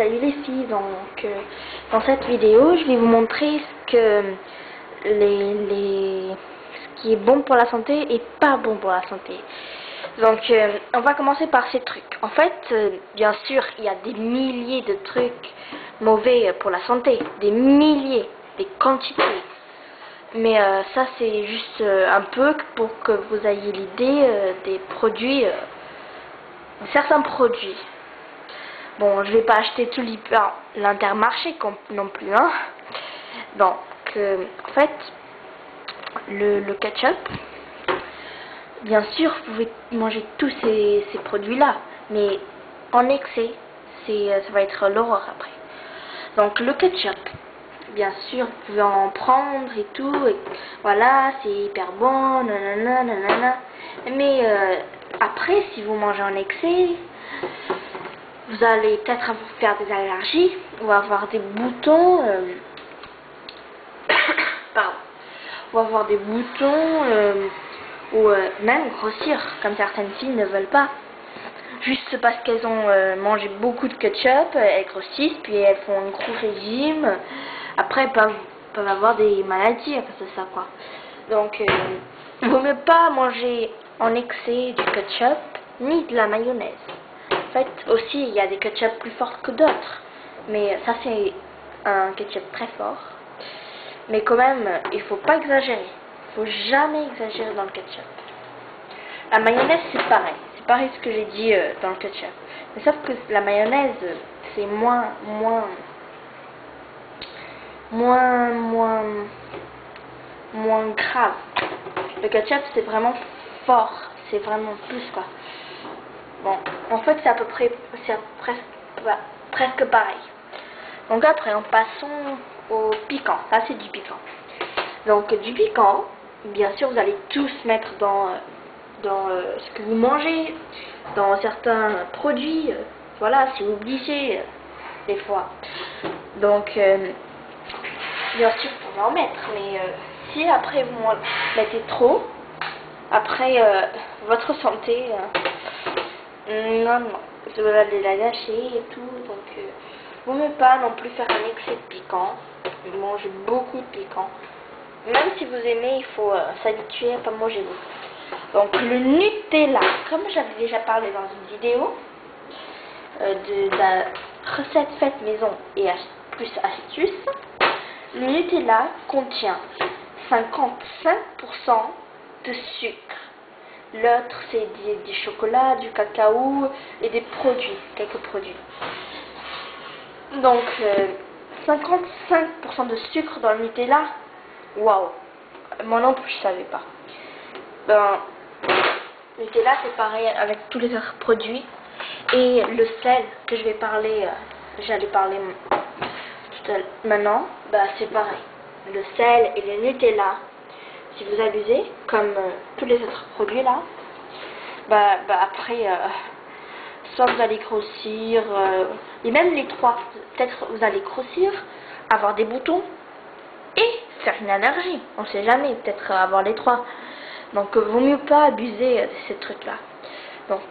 Salut les filles, donc dans cette vidéo je vais vous montrer ce que ce qui est bon pour la santé et pas bon pour la santé. Donc on va commencer par ces trucs. En fait, bien sûr, il y a des milliers de trucs mauvais pour la santé, des milliers, des quantités. Mais ça c'est juste un peu pour que vous ayez l'idée des produits, certains produits. Bon, je vais pas acheter tout l'Intermarché non plus, hein. Donc, en fait, le ketchup, bien sûr, vous pouvez manger tous ces produits-là, mais en excès, ça va être l'horreur après. Donc, le ketchup, bien sûr, vous pouvez en prendre et tout, et voilà, c'est hyper bon, nanana, nanana. Mais après, si vous mangez en excès, vous allez peut-être faire des allergies ou avoir des boutons. Pardon. Ou avoir des boutons ou même grossir, comme certaines filles ne veulent pas. Juste parce qu'elles ont mangé beaucoup de ketchup, elles grossissent, puis elles font un gros régime. Après, elles peuvent avoir des maladies à cause de ça, quoi. Donc, il ne vaut mieux pas manger en excès du ketchup, ni de la mayonnaise. En fait, aussi, il y a des ketchup plus forts que d'autres. Mais ça, c'est un ketchup très fort. Mais quand même, il faut pas exagérer. Il faut jamais exagérer dans le ketchup. La mayonnaise, c'est pareil. C'est pareil ce que j'ai dit dans le ketchup. Mais sauf que la mayonnaise, c'est moins grave. Le ketchup, c'est vraiment fort. C'est vraiment plus, quoi. Bon, en fait, c'est presque pareil. Donc après, passons au piquant. Ça, c'est du piquant. Donc, du piquant, bien sûr, vous allez tous mettre dans ce que vous mangez, dans certains produits. Voilà, c'est obligé, des fois. Donc, bien sûr, vous pouvez en mettre. Mais si après, vous en mettez trop, après, votre santé... non, vous allez la gâcher et tout, donc vous ne pouvez pas non plus faire un excès de piquant, manger beaucoup de piquant. Même si vous aimez, il faut s'habituer à pas manger beaucoup. Donc le Nutella, comme j'avais déjà parlé dans une vidéo de la recette faite maison et plus astuce, le Nutella contient 55% de sucre. L'autre, c'est du chocolat, du cacao et des produits, quelques produits. Donc, 55% de sucre dans le Nutella, waouh! Moi non plus, je savais pas. Ben, Nutella, c'est pareil avec tous les autres produits. Et le sel que j'allais parler tout à l'heure, maintenant, ben, c'est pareil. Le sel et le Nutella. Si vous abusez, comme tous les autres produits là, après, soit vous allez grossir, et même les trois, peut-être vous allez grossir, avoir des boutons et faire une allergie. On ne sait jamais, peut-être avoir les trois. Donc, vaut mieux pas abuser de ces trucs-là. Donc,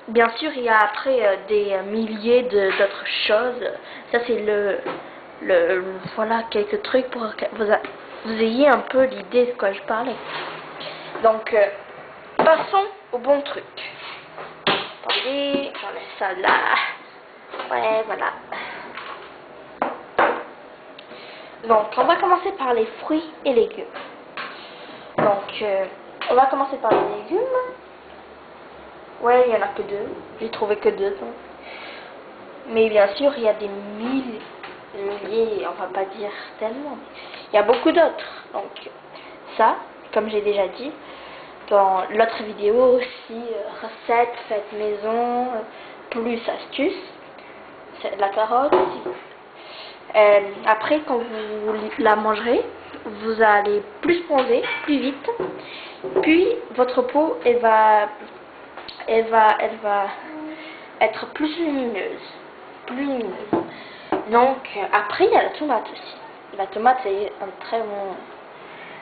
bien sûr, il y a après des milliers d'autres choses. Ça, c'est voilà, quelques trucs pour que vous ayez un peu l'idée de quoi je parlais. Donc, passons au bon truc. Attendez, j'enlève ça là. Ouais, voilà. Donc, on va commencer par les fruits et légumes. Donc, on va commencer par les légumes. Ouais, il n'y en a que deux. J'ai trouvé que deux. Donc. Mais bien sûr, il y a des milliers, on va pas dire tellement. Il y a beaucoup d'autres. Donc, ça, comme j'ai déjà dit, dans l'autre vidéo aussi, recettes faites maison, plus astuces, c'est de la carotte aussi. Après, quand vous la mangerez, vous allez plus bronzer, plus vite, puis votre peau, elle va être plus lumineuse. Donc, après, il y a la tomate aussi. La tomate, c'est un très bon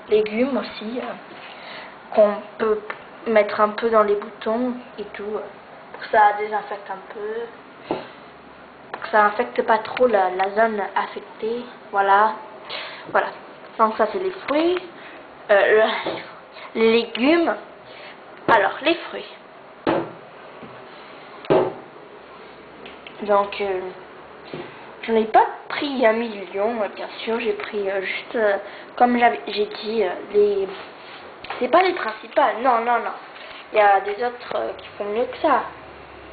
légume aussi, qu'on peut mettre un peu dans les boutons et tout, pour que ça désinfecte un peu. ça infecte pas trop la zone affectée. Voilà. Voilà. Donc ça c'est les fruits. Les légumes. Alors, les fruits. Donc, j'en ai pas pris un million, bien sûr. J'ai pris juste, comme j'ai dit, c'est pas les principales. Non, non, non. Il y a des autres qui font mieux que ça.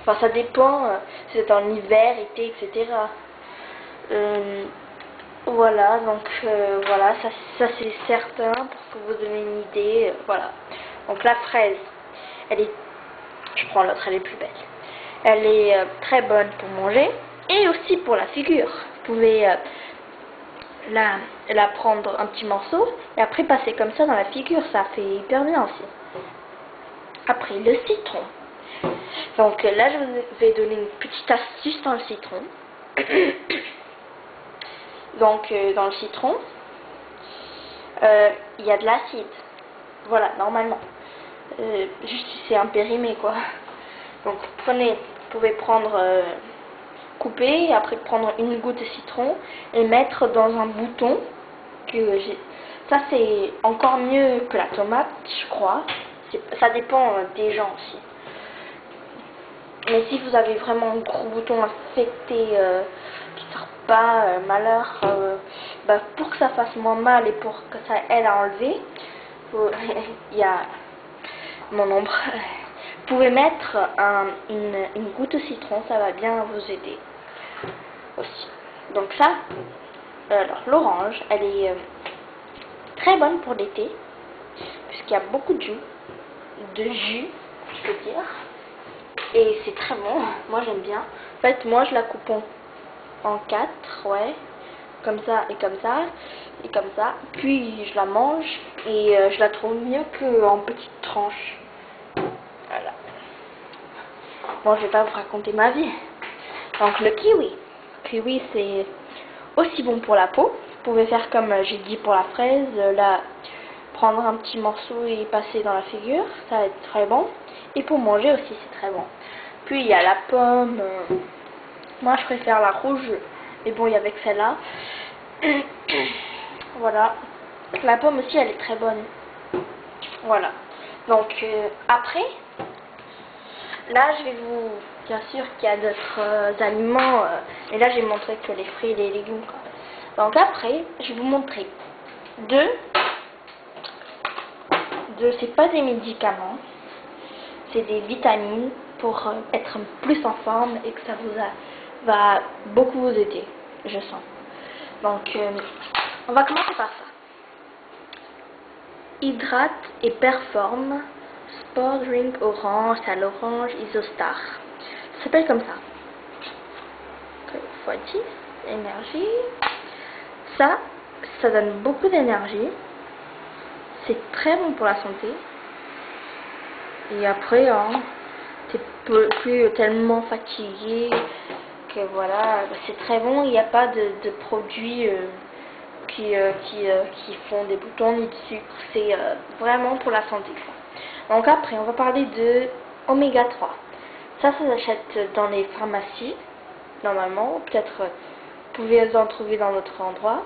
Enfin, ça dépend si c'est en hiver, été, etc. Voilà, donc voilà, ça c'est certain pour que vous donniez une idée. Voilà. Donc la fraise, elle est, je prends l'autre, elle est plus belle. Elle est très bonne pour manger et aussi pour la figure. Vous pouvez la prendre un petit morceau et après passer comme ça dans la figure, ça fait hyper bien aussi. Après, le citron. Donc là, je vous vais donner une petite astuce dans le citron. Donc dans le citron, il y a de l'acide. Voilà, normalement. Juste c'est un périmé quoi. Donc vous pouvez prendre, couper, et après prendre une goutte de citron et mettre dans un bouton. Ça c'est encore mieux que la tomate, je crois. Ça dépend des gens aussi. Mais si vous avez vraiment un gros bouton infecté qui ne sort pas, malheur, pour que ça fasse moins mal et pour que ça aide à enlever, il y a mon ombre. Vous pouvez mettre une goutte de citron, ça va bien vous aider aussi. Donc ça, alors l'orange, elle est très bonne pour l'été, puisqu'il y a beaucoup de jus, je peux dire. Et c'est très bon, moi j'aime bien. En fait, moi je la coupe en 4, ouais, comme ça et comme ça, et comme ça. Puis je la mange et je la trouve mieux qu'en petites tranches. Voilà. Bon, je vais pas vous raconter ma vie. Donc le kiwi. Le kiwi c'est aussi bon pour la peau. Vous pouvez faire comme j'ai dit pour la fraise, là, prendre un petit morceau et passer dans la figure, ça va être très bon. Et pour manger aussi c'est très bon. Puis il y a la pomme, moi je préfère la rouge, mais bon il y a avec celle-là. Voilà, la pomme aussi elle est très bonne. Voilà, donc après, là je vais vous, bien sûr qu'il y a d'autres aliments, et là j'ai montré que les fruits et les légumes. Donc après, je vais vous montrer deux, c'est pas des médicaments, c'est des vitamines pour être plus en forme et que ça va beaucoup vous aider, je sens. Donc, on va commencer par ça. Hydrate et performe Sport Drink Orange, à l'orange Isostar. Ça s'appelle comme ça. x10, énergie. Ça donne beaucoup d'énergie. C'est très bon pour la santé. Et après, hein, t'es plus tellement fatigué que voilà, c'est très bon. Il n'y a pas de produits qui font des boutons ni de sucre. C'est vraiment pour la santé. Donc après, on va parler de oméga 3. Ça s'achète dans les pharmacies, normalement. Peut-être vous pouvez en trouver dans d'autres endroits.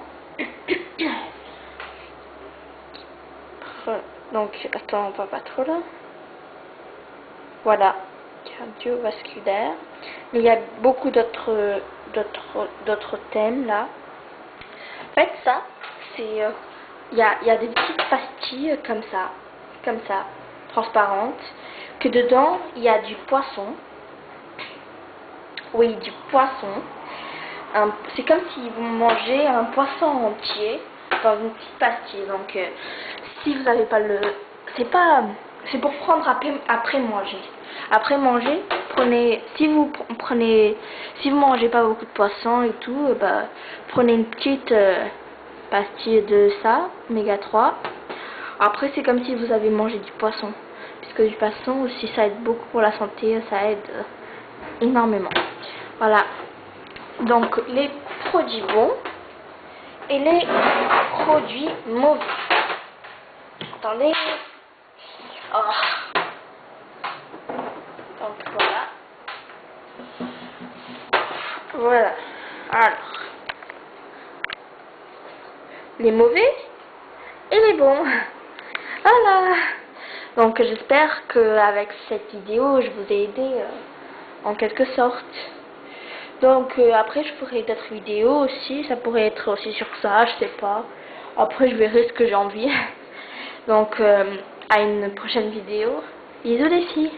Donc, attends, on va pas trop là. Voilà, cardiovasculaire. Mais il y a beaucoup d'autres thèmes là. En fait, ça, c'est... il y a des petites pastilles comme ça, transparentes, que dedans, il y a du poisson. Oui, du poisson. C'est comme si vous mangez un poisson entier dans une petite pastille. Donc, si vous n'avez pas le... C'est pour prendre après manger. Après manger, si vous mangez pas beaucoup de poisson et tout, prenez une petite pastille de ça, oméga 3. Après, c'est comme si vous avez mangé du poisson. Puisque du poisson aussi, ça aide beaucoup pour la santé, ça aide énormément. Voilà. Donc, les produits bons et les produits mauvais. Attendez. Oh. Donc voilà. Voilà. Alors, les mauvais et les bons. Voilà. Donc j'espère qu'avec cette vidéo, je vous ai aidé en quelque sorte. Donc après je ferai d'autres vidéos aussi, ça pourrait être aussi sur ça, je sais pas. Après je verrai ce que j'ai envie. Donc à une prochaine vidéo. Bisous les filles.